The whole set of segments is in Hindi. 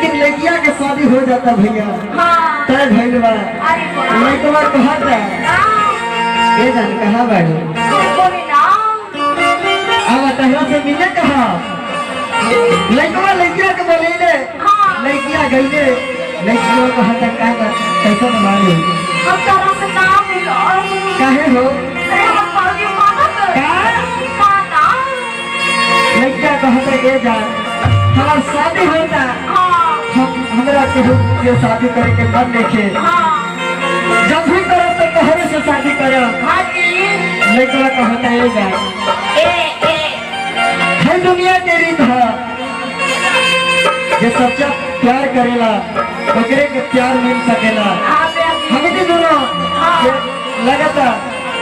लेकिन लड़किया के शादी हो जाता भैया। हाँ। तय भइल बा लड़कवा कहता ये जान कहाँ बाड़ी अब तहरा से मिले कहा लड़कवा लड़किया के बोले लड़किया गईले लड़कियों कहता कैसा बाड़ी काहे हो लड़किया कहता ये जान हमार शादी होता हमरा के शादी करे के मन देखे जब भी करो तो तोहरे से शादी करो। लड़का कहता है है दुनिया के रीत है जे सच्चा प्यार करेला ओकरे के प्यार मिल सकेला। हमें तो दोनों लगता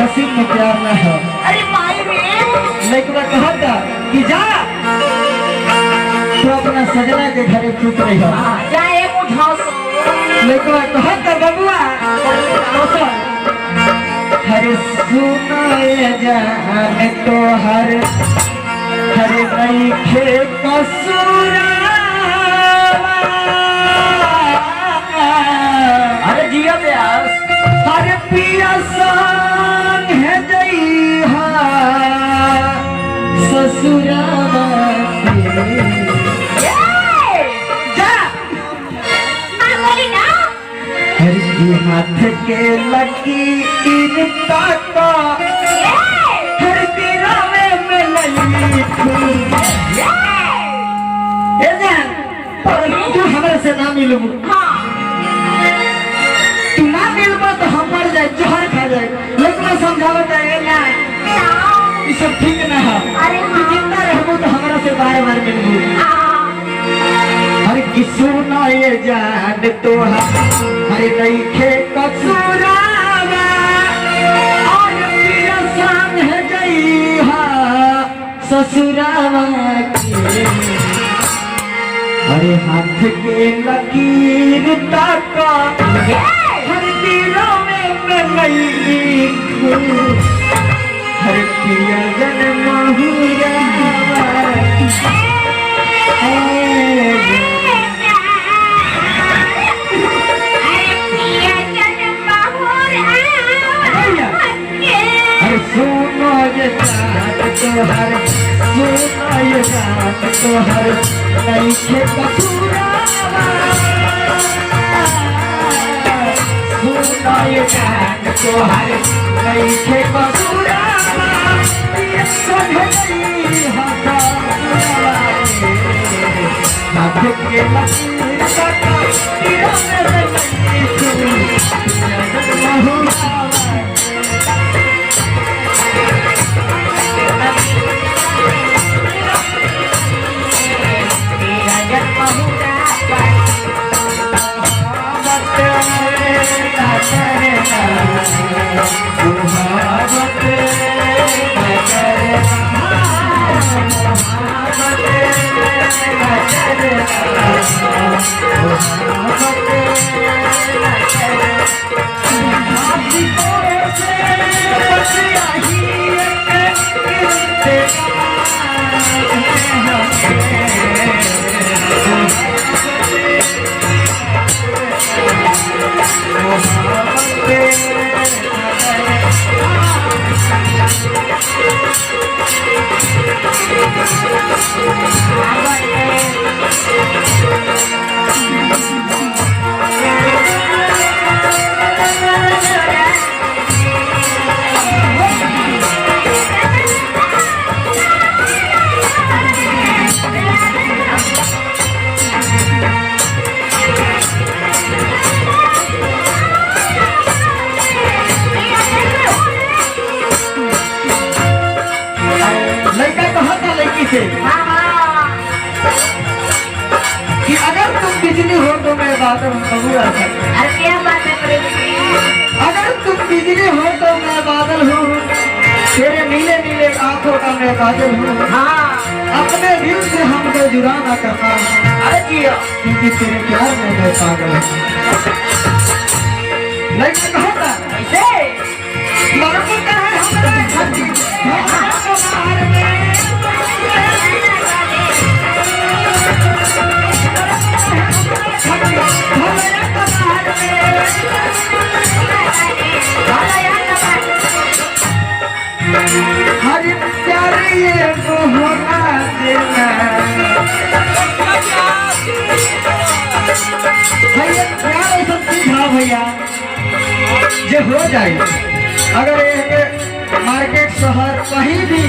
नसीब में प्यार ना है। लड़का कहता कि जा तो अपना सजना के घरे चुप रही हो। लड़का कहता बबुआ हरे सुनाए जाने तो हरे नहीं खे कसूरा अरे जिया प्यास हरे पिया संग है जई ससुरा हाथ के लकीर ताका हर दिरावे में लगी तू हमारे से ना मिलू तू ना मिलबा तो हम मर जाए जहर खा जाए। लेकिन समझावत है ना ये सब ठीक ना है। तू जिंदा रहबो तो हमारा से बार बार मिलबू। हर किसू ना ये जान तो हरे नहीं खे कसूरावा और पिया संग है गई ससुरावा के हरे हाथ के लकीर ताका हर दिलों में गई हर पिया जन महुरावा हर सुनो ये जान तो हर नहीं खे कसूरावा सुनो ये जान तो हर नहीं खे कसूरावा ये सब नहीं हटा हाथ के लकीर तक तेरा मेरे नहीं कि अगर तुम बिजली हो तो मैं बादल हूँ। अगर तुम बिजली हो तो मैं बादल हूँ तेरे नीले नीले आंखों का मैं काजल हूँ। अपने दिल से हमको जुड़ा ना करना क्योंकि तेरे प्यार में मैं पागल हूँ। लेकिन कहा था हर प्यार ये को होना देना भैया प्यार ऐसा चीज है भैया जो हो जाए अगर ये मार्केट शहर कहीं भी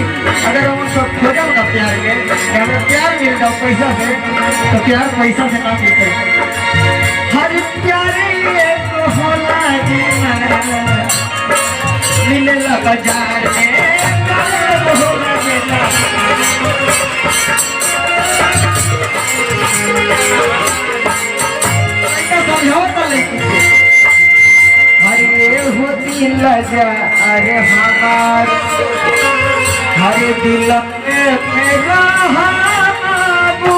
अगर हम सब खोजो ना प्यार के हमें प्यार मिल जाओ पैसा से तो प्यार पैसा से ना मिलते हर प्यार ये को होना देना मिलेला बाजार में होना देना समझौता लेकिन हरे होती लजा अरे हमार हरे दिल में मेरा बाबू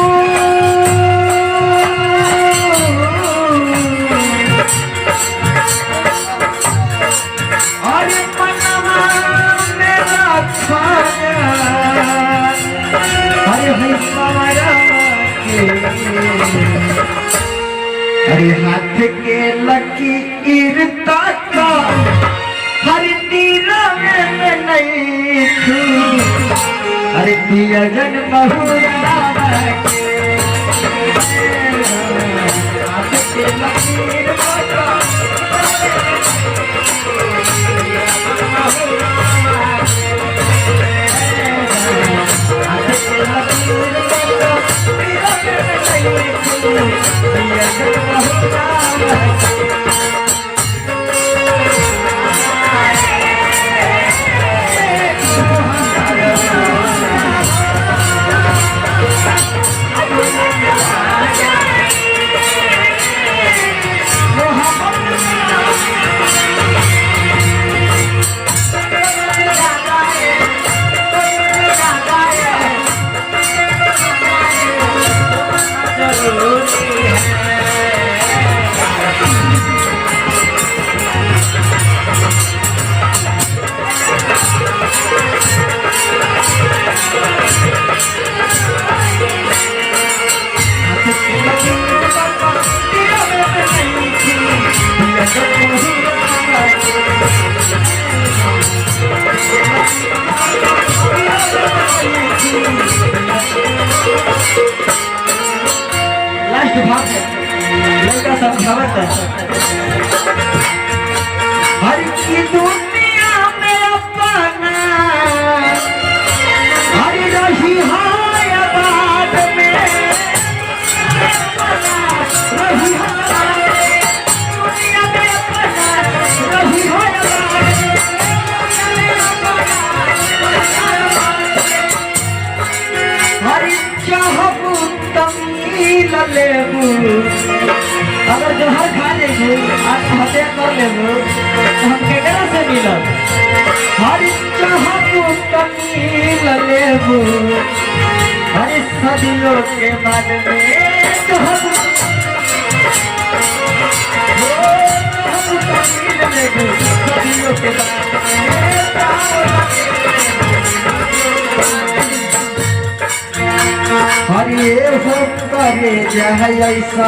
अरे मनवा मेरा खाना हरे हमारा अरे हाथ के लकीर तक हर तीरा में नहीं छू अरे दिया जन बहुरा के हाथ के लकीर तक हाथ के लकीर लास्ट भाग लड़का समझावत है हर की दुनिया में अपना हर रही हाय बात में रही हाय दुनिया में अपना रही हाय हर चाहबू तमील लेबू अगर जहर खा लेबू आत्महत्या कर लेबू तो हम केकरा से मिलब हर चाहबू तमील लेबू हर सदियों के बाद में चाहबू तमील लेबू सदियों के बाद में हरे हो करे जय ऐसा